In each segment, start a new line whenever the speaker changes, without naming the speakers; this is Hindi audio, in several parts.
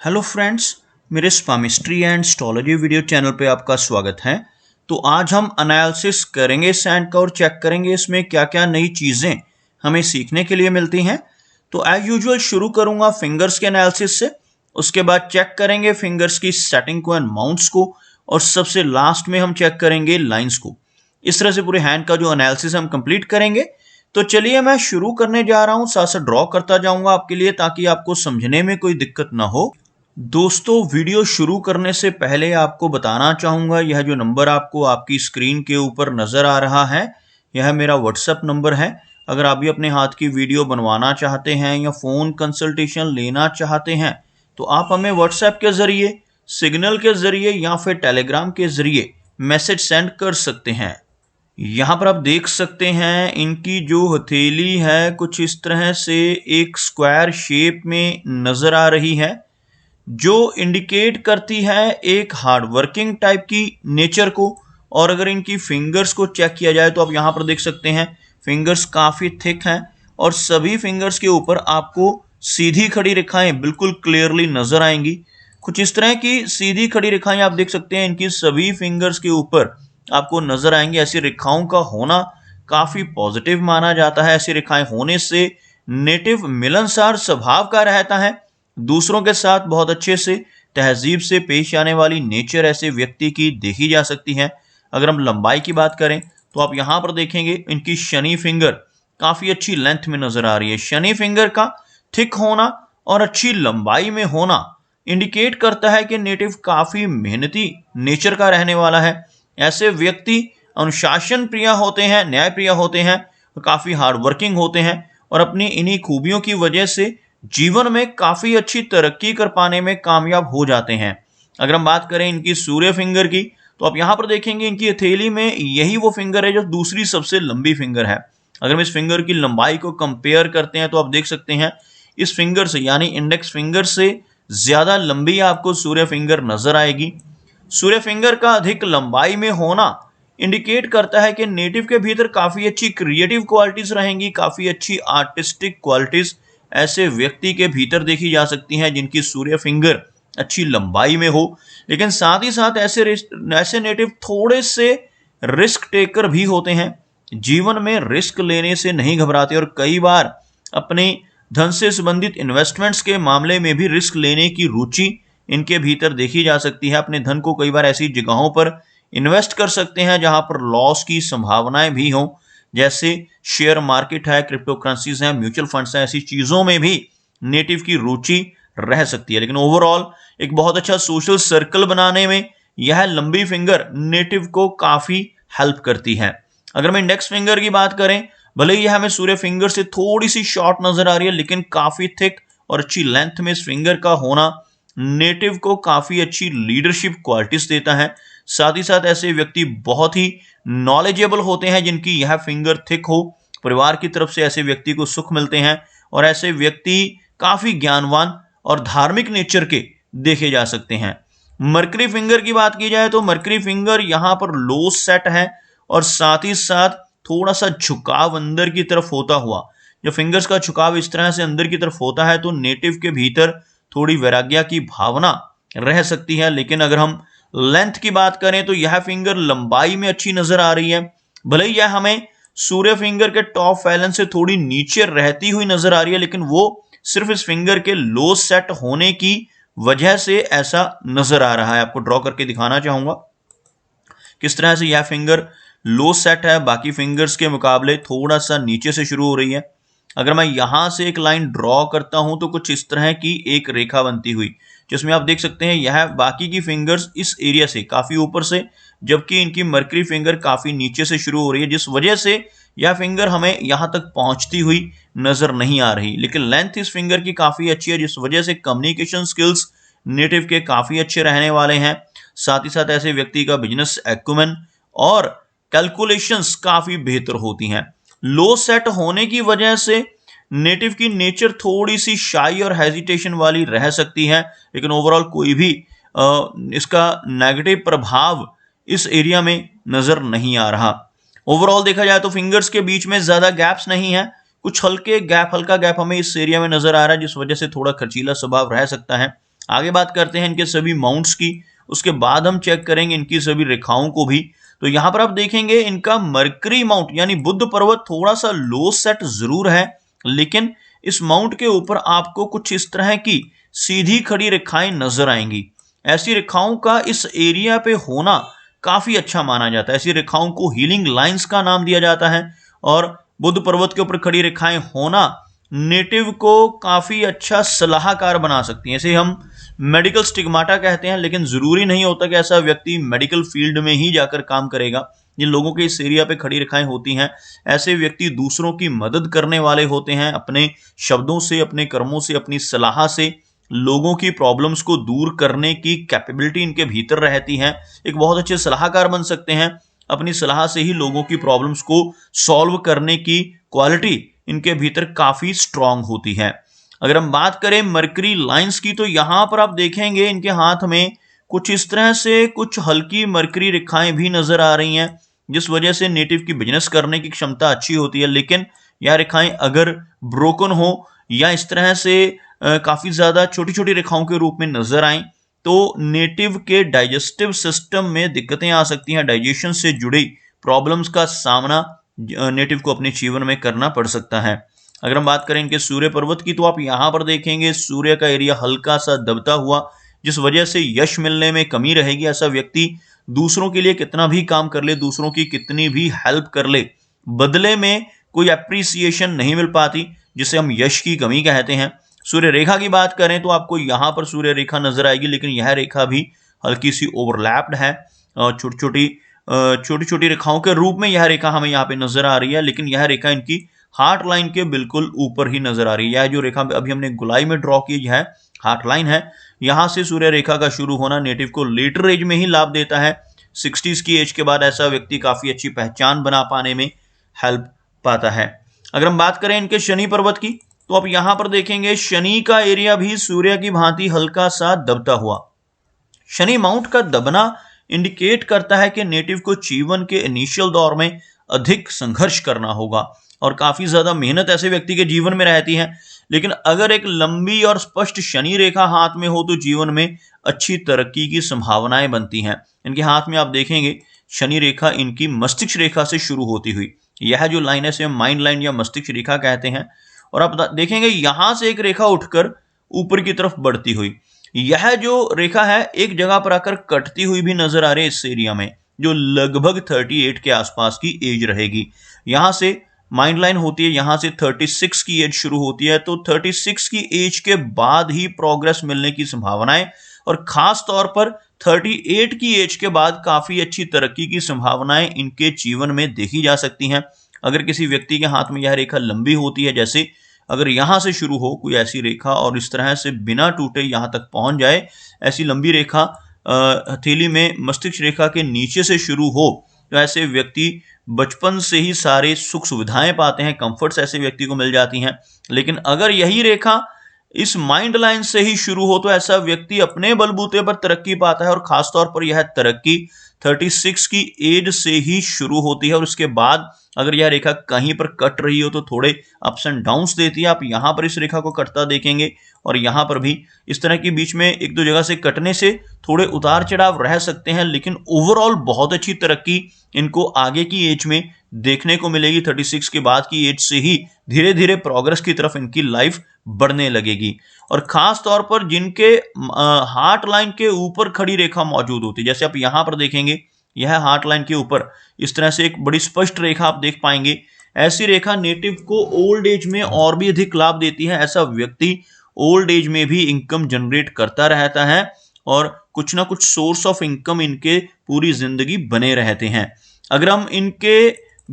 हेलो फ्रेंड्स, मेरे स्पामिस्ट्री एंड एस्ट्रोलॉजी वीडियो चैनल पे आपका स्वागत है। तो आज हम एनालिसिस करेंगे सैंड का और चेक करेंगे इसमें क्या क्या नई चीज़ें हमें सीखने के लिए मिलती हैं। तो एज यूजुअल शुरू करूंगा फिंगर्स के एनालिसिस से, उसके बाद चेक करेंगे फिंगर्स की सेटिंग को एंड माउंट्स को, और सबसे लास्ट में हम चेक करेंगे लाइंस को। इस तरह से पूरे हैंड का जो एनालिसिस हम कंप्लीट करेंगे। तो चलिए मैं शुरू करने जा रहा हूं, साथ साथ ड्रॉ करता जाऊंगा आपके लिए ताकि आपको समझने में कोई दिक्कत ना हो। दोस्तों, वीडियो शुरू करने से पहले आपको बताना चाहूँगा, यह जो नंबर आपको आपकी स्क्रीन के ऊपर नज़र आ रहा है, यह मेरा व्हाट्सएप नंबर है। अगर आप भी अपने हाथ की वीडियो बनवाना चाहते हैं या फ़ोन कंसल्टेशन लेना चाहते हैं तो आप हमें व्हाट्सएप के ज़रिए, सिग्नल के ज़रिए या फिर टेलीग्राम के ज़रिए मैसेज सेंड कर सकते हैं। यहाँ पर आप देख सकते हैं इनकी जो हथेली है कुछ इस तरह से एक स्क्वायर शेप में नज़र आ रही है, जो इंडिकेट करती है एक हार्ड वर्किंग टाइप की नेचर को। और अगर इनकी फिंगर्स को चेक किया जाए तो आप यहाँ पर देख सकते हैं फिंगर्स काफ़ी थिक हैं और सभी फिंगर्स के ऊपर आपको सीधी खड़ी रेखाएं बिल्कुल क्लियरली नज़र आएंगी। कुछ इस तरह की सीधी खड़ी रेखाएं आप देख सकते हैं इनकी सभी फिंगर्स के ऊपर आपको नज़र आएंगी। ऐसी रेखाओं का होना काफ़ी पॉजिटिव माना जाता है। ऐसी रेखाएं होने से नेटिव मिलनसार स्वभाव का रहता है, दूसरों के साथ बहुत अच्छे से तहजीब से पेश आने वाली नेचर ऐसे व्यक्ति की देखी जा सकती है। अगर हम लंबाई की बात करें तो आप यहाँ पर देखेंगे इनकी शनि फिंगर काफ़ी अच्छी लेंथ में नज़र आ रही है। शनि फिंगर का थिक होना और अच्छी लंबाई में होना इंडिकेट करता है कि नेटिव काफ़ी मेहनती नेचर का रहने वाला है। ऐसे व्यक्ति अनुशासन प्रिय होते हैं, न्याय प्रिय होते हैं, काफ़ी हार्ड वर्किंग होते हैं और अपनी इन्हीं खूबियों की वजह से जीवन में काफ़ी अच्छी तरक्की कर पाने में कामयाब हो जाते हैं। अगर हम बात करें इनकी सूर्य फिंगर की तो आप यहाँ पर देखेंगे इनकी हथेली में यही वो फिंगर है जो दूसरी सबसे लंबी फिंगर है। अगर हम इस फिंगर की लंबाई को कंपेयर करते हैं तो आप देख सकते हैं इस फिंगर से यानी इंडेक्स फिंगर से ज़्यादा लंबी आपको सूर्य फिंगर नज़र आएगी। सूर्य फिंगर का अधिक लंबाई में होना इंडिकेट करता है कि नेटिव के भीतर काफ़ी अच्छी क्रिएटिव क्वालिटीज़ रहेंगी, काफ़ी अच्छी आर्टिस्टिक क्वालिटीज़ ऐसे व्यक्ति के भीतर देखी जा सकती हैं जिनकी सूर्य फिंगर अच्छी लंबाई में हो। लेकिन साथ ही साथ ऐसे नेटिव थोड़े से रिस्क टेकर भी होते हैं, जीवन में रिस्क लेने से नहीं घबराते और कई बार अपने धन से संबंधित इन्वेस्टमेंट्स के मामले में भी रिस्क लेने की रुचि इनके भीतर देखी जा सकती है। अपने धन को कई बार ऐसी जगहों पर इन्वेस्ट कर सकते हैं जहां पर लॉस की संभावनाएं भी हों, जैसे शेयर मार्केट है, क्रिप्टो करेंसीज हैं, म्यूचुअल फंड्स हैं। ऐसी चीज़ों में भी नेटिव की रुचि रह सकती है। लेकिन ओवरऑल एक बहुत अच्छा सोशल सर्कल बनाने में यह लंबी फिंगर नेटिव को काफ़ी हेल्प करती है। अगर हम इंडेक्स फिंगर की बात करें, भले ही हमें सूर्य फिंगर से थोड़ी सी शॉर्ट नज़र आ रही है लेकिन काफ़ी थिक और अच्छी लेंथ में इस फिंगर का होना नेटिव को काफ़ी अच्छी लीडरशिप क्वालिटीज़ देता है। साथ ही साथ ऐसे व्यक्ति बहुत ही नॉलेजेबल होते हैं जिनकी यह फिंगर थिक हो। परिवार की तरफ से ऐसे व्यक्ति को सुख मिलते हैं और ऐसे व्यक्ति काफ़ी ज्ञानवान और धार्मिक नेचर के देखे जा सकते हैं। मरकरी फिंगर की बात की जाए तो मरकरी फिंगर यहाँ पर लो सेट है और साथ ही साथ थोड़ा सा झुकाव अंदर की तरफ होता हुआ, जब फिंगर्स का झुकाव इस तरह से अंदर की तरफ होता है तो नेटिव के भीतर थोड़ी वैराग्य की भावना रह सकती है। लेकिन अगर हम लेंथ की बात करें तो यह फिंगर लंबाई में अच्छी नजर आ रही है। भले ही यह हमें सूर्य फिंगर के टॉप फैलन से थोड़ी नीचे रहती हुई नजर आ रही है, लेकिन वो सिर्फ इस फिंगर के लो सेट होने की वजह से ऐसा नजर आ रहा है। आपको ड्रॉ करके दिखाना चाहूंगा किस तरह से यह फिंगर लो सेट है, बाकी फिंगर्स के मुकाबले थोड़ा सा नीचे से शुरू हो रही है। अगर मैं यहां से एक लाइन ड्रॉ करता हूं तो कुछ इस तरह की एक रेखा बनती हुई, जिसमें आप देख सकते हैं यह बाकी की फिंगर्स इस एरिया से काफ़ी ऊपर से, जबकि इनकी मरकरी फिंगर काफ़ी नीचे से शुरू हो रही है, जिस वजह से यह फिंगर हमें यहाँ तक पहुँचती हुई नज़र नहीं आ रही। लेकिन लेंथ इस फिंगर की काफ़ी अच्छी है, जिस वजह से कम्युनिकेशन स्किल्स नेटिव के काफ़ी अच्छे रहने वाले हैं। साथ ही साथ ऐसे व्यक्ति का बिजनेस एक्यूमेन और कैलकुलेशंस काफ़ी बेहतर होती हैं। लो सेट होने की वजह से नेटिव की नेचर थोड़ी सी शाई और हेजिटेशन वाली रह सकती है, लेकिन ओवरऑल कोई भी इसका नेगेटिव प्रभाव इस एरिया में नज़र नहीं आ रहा। ओवरऑल देखा जाए तो फिंगर्स के बीच में ज़्यादा गैप्स नहीं है, कुछ हल्का गैप हमें इस एरिया में नज़र आ रहा है, जिस वजह से थोड़ा खर्चीला स्वभाव रह सकता है। आगे बात करते हैं इनके सभी माउंट्स की, उसके बाद हम चेक करेंगे इनकी सभी रेखाओं को भी। तो यहां पर आप देखेंगे इनका मरकरी माउंट यानी बुध पर्वत थोड़ा सा लो सेट जरूर है, लेकिन इस माउंट के ऊपर आपको कुछ इस तरह की सीधी खड़ी रेखाएं नजर आएंगी। ऐसी रेखाओं का इस एरिया पे होना काफी अच्छा माना जाता है। ऐसी रेखाओं को हीलिंग लाइंस का नाम दिया जाता है, और बुध पर्वत के ऊपर खड़ी रेखाएं होना नेटिव को काफी अच्छा सलाहकार बना सकती हैं। इसे हम मेडिकल स्टिग्माटा कहते हैं, लेकिन जरूरी नहीं होता कि ऐसा व्यक्ति मेडिकल फील्ड में ही जाकर काम करेगा। जिन लोगों के इस एरिया पे खड़ी रेखाएं होती हैं, ऐसे व्यक्ति दूसरों की मदद करने वाले होते हैं। अपने शब्दों से, अपने कर्मों से, अपनी सलाह से लोगों की प्रॉब्लम्स को दूर करने की कैपेबिलिटी इनके भीतर रहती है। एक बहुत अच्छे सलाहकार बन सकते हैं। अपनी सलाह से ही लोगों की प्रॉब्लम्स को सॉल्व करने की क्वालिटी इनके भीतर काफी स्ट्रांग होती है। अगर हम बात करें मरकरी लाइंस की, तो यहां पर आप देखेंगे इनके हाथ में कुछ इस तरह से कुछ हल्की मरकरी रेखाएं भी नजर आ रही हैं, जिस वजह से नेटिव की बिजनेस करने की क्षमता अच्छी होती है। लेकिन यह रेखाएं अगर ब्रोकन हो या इस तरह से काफी ज्यादा छोटी छोटी रेखाओं के रूप में नजर आए, तो नेटिव के डाइजेस्टिव सिस्टम में दिक्कतें आ सकती हैं। डाइजेशन से जुड़ी प्रॉब्लम्स का सामना नेटिव को अपने जीवन में करना पड़ सकता है। अगर हम बात करें इनके सूर्य पर्वत की, तो आप यहां पर देखेंगे सूर्य का एरिया हल्का सा दबता हुआ, जिस वजह से यश मिलने में कमी रहेगी। ऐसा व्यक्ति दूसरों के लिए कितना भी काम कर ले, दूसरों की कितनी भी हेल्प कर ले, बदले में कोई एप्रिसिएशन नहीं मिल पाती, जिसे हम यश की कमी कहते हैं। सूर्य रेखा की बात करें तो आपको यहां पर सूर्य रेखा नजर आएगी, लेकिन यह रेखा भी हल्की सी ओवरलैप्ड है। छोटी छोटी रेखाओं के रूप में यह रेखा हमें यहाँ पे नजर आ रही है, लेकिन यह रेखा इनकी हार्ट लाइन के बिल्कुल ऊपर ही नजर आ रही है। यह जो रेखा अभी हमने गोलाई में ड्रॉ की है, हार्ट लाइन है। यहां से सूर्य रेखा का शुरू होना नेटिव को लेटर एज में ही लाभ देता है। 60s की एज के बाद ऐसा व्यक्ति काफी अच्छी पहचान बना पाने में हेल्प पाता है। अगर हम बात करें इनके शनि पर्वत की, तो आप यहां पर देखेंगे शनि का एरिया भी सूर्य की भांति हल्का सा दबता हुआ। शनि माउंट का दबना इंडिकेट करता है कि नेटिव को जीवन के इनिशियल दौर में अधिक संघर्ष करना होगा, और काफी ज्यादा मेहनत ऐसे व्यक्ति के जीवन में रहती है। लेकिन अगर एक लंबी और स्पष्ट शनि रेखा हाथ में हो, तो जीवन में अच्छी तरक्की की संभावनाएं बनती हैं। इनके हाथ में आप देखेंगे शनि रेखा इनकी मस्तिष्क रेखा से शुरू होती हुई, यह जो लाइन है इसे माइंड लाइन या मस्तिष्क रेखा कहते हैं। और आप देखेंगे यहां से एक रेखा उठकर ऊपर की तरफ बढ़ती हुई, यह जो रेखा है एक जगह पर आकर कटती हुई भी नजर आ रही है इस एरिया में, जो लगभग 38 के आसपास की एज रहेगी। यहां से माइंड लाइन होती है, यहां से 36 की एज शुरू होती है, तो 36 की एज के बाद ही प्रोग्रेस मिलने की संभावनाएं, और खास तौर पर 38 की एज के बाद काफी अच्छी तरक्की की संभावनाएं इनके जीवन में देखी जा सकती हैं। अगर किसी व्यक्ति के हाथ में यह रेखा लंबी होती है, जैसे अगर यहां से शुरू हो कोई ऐसी रेखा और इस तरह से बिना टूटे यहां तक पहुंच जाए, ऐसी लंबी रेखा हथेली में मस्तिष्क रेखा के नीचे से शुरू हो, तो ऐसे व्यक्ति बचपन से ही सारे सुख सुविधाएं पाते हैं, कंफर्ट्स ऐसे व्यक्ति को मिल जाती हैं। लेकिन अगर यही रेखा इस माइंड लाइन से ही शुरू हो, तो ऐसा व्यक्ति अपने बलबूते पर तरक्की पाता है, और खासतौर पर यह तरक्की 36 की एज से ही शुरू होती है। और उसके बाद अगर यह रेखा कहीं पर कट रही हो, तो थोड़े अप्स एंड डाउन्स देती है। आप यहां पर इस रेखा को कटता देखेंगे, और यहां पर भी इस तरह के बीच में एक दो जगह से कटने से थोड़े उतार चढ़ाव रह सकते हैं, लेकिन ओवरऑल बहुत अच्छी तरक्की इनको आगे की एज में देखने को मिलेगी। 36 के बाद की एज से ही धीरे धीरे प्रोग्रेस की तरफ इनकी लाइफ बढ़ने लगेगी। और खास तौर पर जिनके हार्ट लाइन के ऊपर खड़ी रेखा मौजूद होती है, जैसे आप यहां पर देखेंगे यह हार्ट लाइन के ऊपर इस तरह से एक बड़ी स्पष्ट रेखा आप देख पाएंगे। ऐसी रेखा नेटिव को ओल्ड एज में और भी अधिक लाभ देती है। ऐसा व्यक्ति ओल्ड एज में भी इनकम जनरेट करता रहता है, और कुछ ना कुछ सोर्स ऑफ इनकम इनके पूरी जिंदगी बने रहते हैं। अगर हम इनके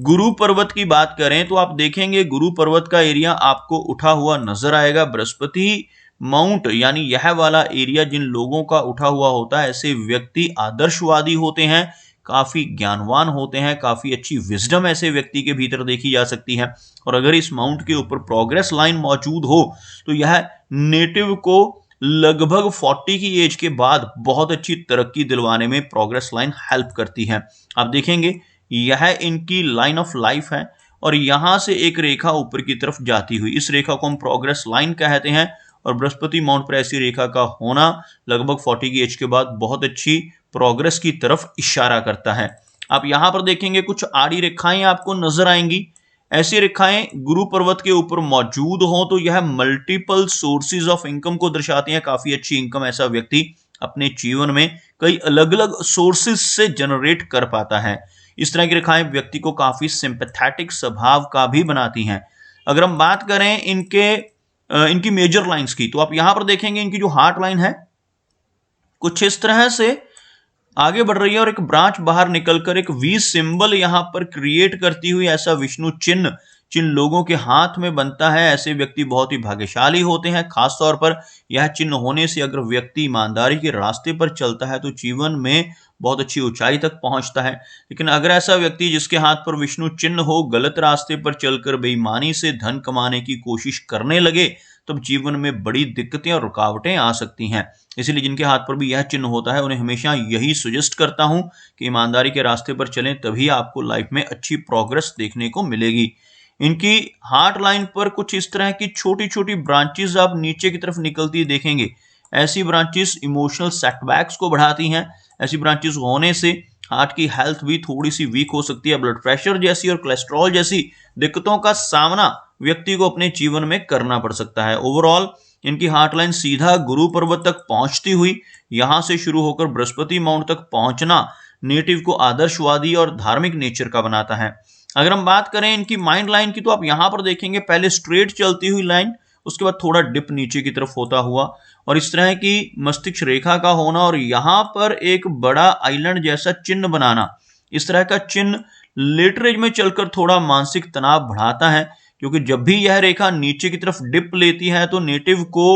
गुरु पर्वत की बात करें, तो आप देखेंगे गुरु पर्वत का एरिया आपको उठा हुआ नजर आएगा। बृहस्पति माउंट यानी यह वाला एरिया जिन लोगों का उठा हुआ होता है, ऐसे व्यक्ति आदर्शवादी होते हैं, काफी ज्ञानवान होते हैं, काफी अच्छी विजडम ऐसे व्यक्ति के भीतर देखी जा सकती है। और अगर इस माउंट के ऊपर प्रोग्रेस लाइन मौजूद हो, तो यह नेटिव को लगभग 40 की एज के बाद बहुत अच्छी तरक्की दिलवाने में प्रोग्रेस लाइन हेल्प करती है। आप देखेंगे यह इनकी लाइन ऑफ लाइफ है, और यहां से एक रेखा ऊपर की तरफ जाती हुई, इस रेखा को हम प्रोग्रेस लाइन कहते हैं। और बृहस्पति माउंट पर ऐसी रेखा का होना लगभग 40 की एज के बाद बहुत अच्छी प्रोग्रेस की तरफ इशारा करता है। आप यहां पर देखेंगे कुछ आड़ी रेखाएं आपको नजर आएंगी। ऐसी रेखाएं गुरु पर्वत के ऊपर मौजूद हो तो यह मल्टीपल सोर्सेज ऑफ इनकम को दर्शाती हैं। काफी अच्छी इनकम ऐसा व्यक्ति अपने जीवन में कई अलग अलग सोर्सेज से जनरेट कर पाता है। इस तरह की रेखाएं व्यक्ति को काफी सिंपैथेटिक स्वभाव का भी बनाती हैं। अगर हम बात करें इनकी मेजर लाइंस की, तो आप यहां पर देखेंगे इनकी जो हार्ट लाइन है कुछ इस तरह से आगे बढ़ रही है और एक ब्रांच बाहर निकलकर एक वी सिंबल यहां पर क्रिएट करती हुई ऐसा विष्णु चिन्ह जिन लोगों के हाथ में बनता है ऐसे व्यक्ति बहुत ही भाग्यशाली होते हैं। खासतौर पर यह चिन्ह होने से अगर व्यक्ति ईमानदारी के रास्ते पर चलता है तो जीवन में बहुत अच्छी ऊंचाई तक पहुंचता है। लेकिन अगर ऐसा व्यक्ति जिसके हाथ पर विष्णु चिन्ह हो गलत रास्ते पर चलकर बेईमानी से धन कमाने की कोशिश करने लगे तब जीवन में बड़ी दिक्कतें और रुकावटें आ सकती हैं। इसीलिए जिनके हाथ पर भी यह चिन्ह होता है उन्हें हमेशा यही सजेस्ट करता हूं कि ईमानदारी के रास्ते पर चलें, तभी आपको लाइफ में अच्छी प्रोग्रेस देखने को मिलेगी। इनकी हार्ट लाइन पर कुछ इस तरह की छोटी छोटी ब्रांचेस आप नीचे की तरफ निकलती देखेंगे। ऐसी ब्रांचेस इमोशनल सेटबैक्स को बढ़ाती हैं। ऐसी ब्रांचेस होने से हार्ट की हेल्थ भी थोड़ी सी वीक हो सकती है। ब्लड प्रेशर जैसी और कोलेस्ट्रॉल जैसी दिक्कतों का सामना व्यक्ति को अपने जीवन में करना पड़ सकता है। ओवरऑल इनकी हार्ट लाइन सीधा गुरु पर्वत तक पहुंचती हुई यहां से शुरू होकर बृहस्पति माउंट तक पहुंचना नेटिव को आदर्शवादी और धार्मिक नेचर का बनाता है। अगर हम बात करें इनकी माइंड लाइन की, तो आप यहां पर देखेंगे पहले स्ट्रेट चलती हुई लाइन, उसके बाद थोड़ा डिप नीचे की तरफ होता हुआ और इस तरह की मस्तिष्क रेखा का होना और यहां पर एक बड़ा आइलैंड जैसा चिन्ह बनाना। इस तरह का चिन्ह लेटर एज में चलकर थोड़ा मानसिक तनाव बढ़ाता है, क्योंकि जब भी यह रेखा नीचे की तरफ डिप लेती है तो नेटिव को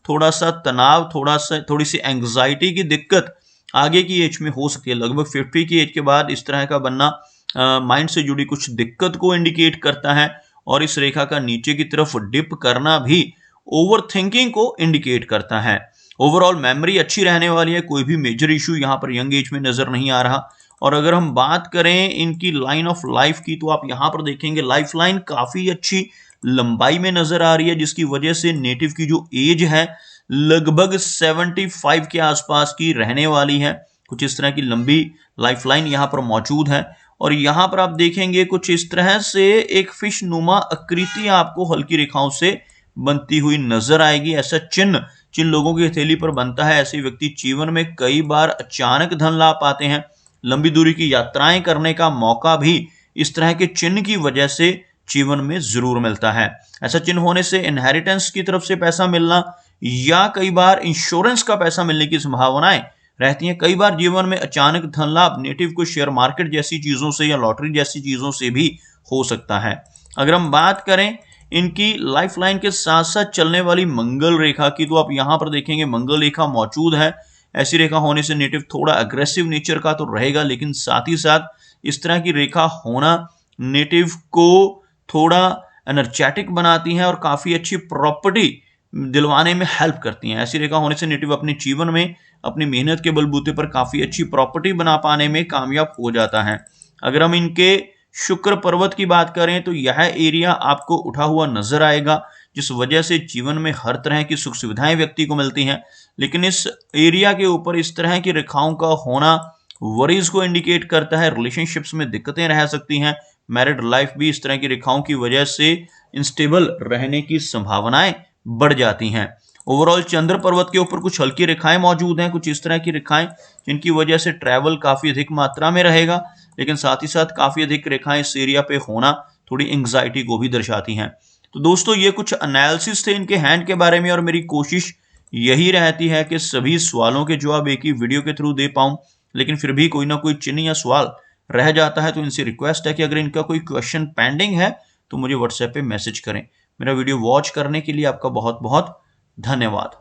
थोड़ा सा तनाव, थोड़ी सी एंग्जाइटी की दिक्कत आगे की एज में हो सकती है। लगभग 50 की एज के बाद इस तरह का बनना माइंड से जुड़ी कुछ दिक्कत को इंडिकेट करता है और इस रेखा का नीचे की तरफ डिप करना भी ओवर थिंकिंग को इंडिकेट करता है। ओवरऑल मेमोरी अच्छी रहने वाली है, कोई भी मेजर इशू यहाँ पर यंग एज में नजर नहीं आ रहा। और अगर हम बात करें इनकी लाइन ऑफ लाइफ की, तो आप यहाँ पर देखेंगे लाइफ लाइन काफी अच्छी लंबाई में नजर आ रही है, जिसकी वजह से नेटिव की जो एज है लगभग 75 के आसपास की रहने वाली है। कुछ इस तरह की लंबी लाइफ लाइन यहाँ पर मौजूद है और यहाँ पर आप देखेंगे कुछ इस तरह से एक फिश नुमा आकृति आपको हल्की रेखाओं से बनती हुई नजर आएगी। ऐसा चिन्ह जिन लोगों की हथेली पर बनता है ऐसे व्यक्ति जीवन में कई बार अचानक धन लाभ पाते हैं। लंबी दूरी की यात्राएं करने का मौका भी इस तरह के चिन्ह की वजह से जीवन में जरूर मिलता है। ऐसा चिन्ह होने से इनहेरिटेंस की तरफ से पैसा मिलना या कई बार इंश्योरेंस का पैसा मिलने की संभावनाएं रहती हैं। कई बार जीवन में अचानक धन लाभ नेटिव को शेयर मार्केट जैसी चीजों से या लॉटरी जैसी चीजों से भी हो सकता है। अगर हम बात करें इनकी लाइफ लाइन के साथ साथ चलने वाली मंगल रेखा की, तो आप यहां पर देखेंगे मंगल रेखा मौजूद है। ऐसी रेखा होने से नेटिव थोड़ा अग्रेसिव नेचर का तो रहेगा, लेकिन साथ ही साथ इस तरह की रेखा होना नेटिव को थोड़ा एनर्जेटिक बनाती है और काफी अच्छी प्रॉपर्टी दिलवाने में हेल्प करती हैं। ऐसी रेखा होने से नेटिव अपने जीवन में अपनी मेहनत के बलबूते पर काफी अच्छी प्रॉपर्टी बना पाने में कामयाब हो जाता है। अगर हम इनके शुक्र पर्वत की बात करें तो यह एरिया आपको उठा हुआ नजर आएगा, जिस वजह से जीवन में हर तरह की सुख सुविधाएं व्यक्ति को मिलती हैं। लेकिन इस एरिया के ऊपर इस तरह की रेखाओं का होना वरीज को इंडिकेट करता है। रिलेशनशिप्स में दिक्कतें रह सकती हैं। मैरिड लाइफ भी इस तरह की रेखाओं की वजह से इंस्टेबल रहने की संभावनाएं बढ़ जाती हैं। ओवरऑल चंद्र पर्वत के ऊपर कुछ हल्की रेखाएं मौजूद हैं, कुछ इस तरह की रेखाएं जिनकी वजह से ट्रैवल काफी अधिक मात्रा में रहेगा, लेकिन साथ ही साथ काफी अधिक रेखाएं इस एरिया पे होना थोड़ी एंग्जाइटी को भी दर्शाती हैं। तो दोस्तों ये कुछ एनालिसिस थे इनके हैंड के बारे में और मेरी कोशिश यही रहती है कि सभी सवालों के जवाब एक ही वीडियो के थ्रू दे पाऊं, लेकिन फिर भी कोई ना कोई चिन्ह या सवाल रह जाता है। तो इनसे रिक्वेस्ट है कि अगर इनका कोई क्वेश्चन पेंडिंग है तो मुझे व्हाट्सएप पे मैसेज करें। मेरा वीडियो वॉच करने के लिए आपका बहुत बहुत धन्यवाद।